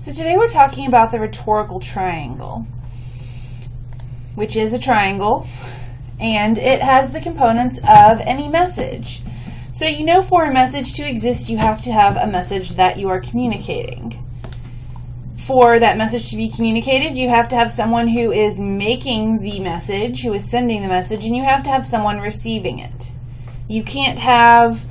So today we're talking about the rhetorical triangle, which is a triangle, and it has the components of any message. So you know, for a message to exist, you have to have a message that you are communicating. For that message to be communicated, you have to have someone who is making the message, who is sending the message, and you have to have someone receiving it. You can't have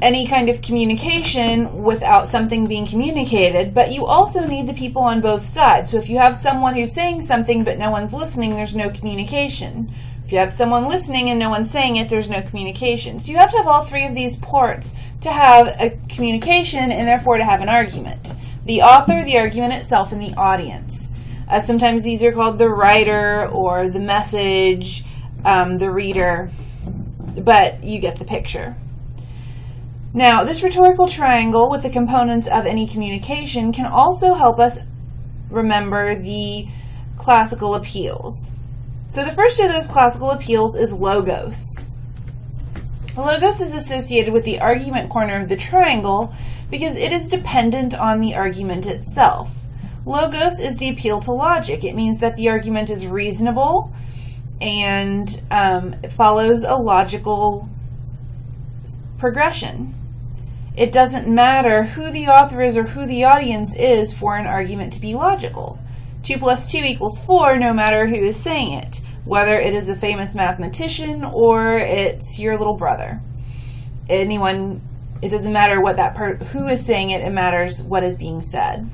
any kind of communication without something being communicated, but you also need the people on both sides. So if you have someone who's saying something but no one's listening, there's no communication. If you have someone listening and no one's saying it, there's no communication. So you have to have all three of these parts to have a communication and therefore to have an argument. The author, the argument itself, and the audience. Sometimes these are called the writer or the message, the reader, but you get the picture. Now, this rhetorical triangle with the components of any communication can also help us remember the classical appeals. So the first of those classical appeals is logos. Logos is associated with the argument corner of the triangle because it is dependent on the argument itself. Logos is the appeal to logic. It means that the argument is reasonable and it follows a logical progression. It doesn't matter who the author is or who the audience is for an argument to be logical. 2 + 2 = 4 no matter who is saying it, whether it is a famous mathematician or it's your little brother. Anyone, it doesn't matter what who is saying it, it matters what is being said.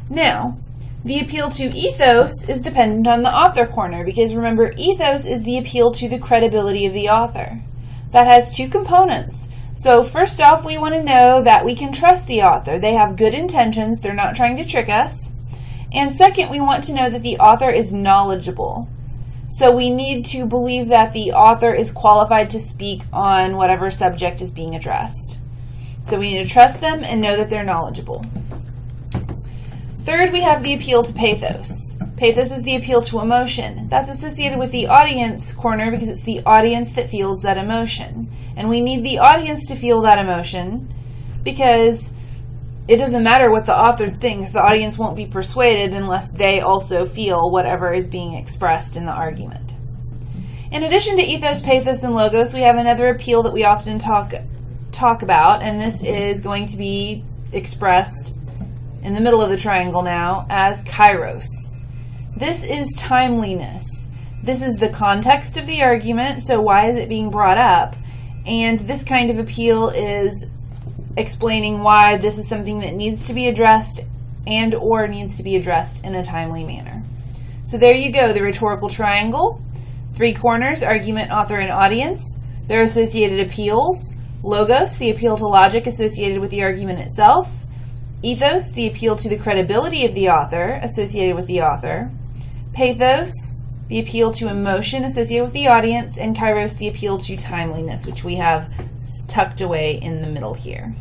Now, the appeal to ethos is dependent on the author corner because remember, ethos is the appeal to the credibility of the author. That has two components. So first off, we want to know that we can trust the author. They have good intentions. They're not trying to trick us. And second, we want to know that the author is knowledgeable. So we need to believe that the author is qualified to speak on whatever subject is being addressed. So we need to trust them and know that they're knowledgeable. Third, we have the appeal to pathos. Pathos is the appeal to emotion. That's associated with the audience corner because it's the audience that feels that emotion. And we need the audience to feel that emotion because it doesn't matter what the author thinks. The audience won't be persuaded unless they also feel whatever is being expressed in the argument. In addition to ethos, pathos, and logos, we have another appeal that we often talk about, and this is going to be expressed in the middle of the triangle now as kairos. This is timeliness. This is the context of the argument, so why is it being brought up? And this kind of appeal is explaining why this is something that needs to be addressed and or needs to be addressed in a timely manner. So there you go, the rhetorical triangle. 3 corners, argument, author, and audience. Their associated appeals. Logos, the appeal to logic associated with the argument itself. Ethos, the appeal to the credibility of the author associated with the author. Pathos, the appeal to emotion associated with the audience. And kairos, the appeal to timeliness, which we have tucked away in the middle here.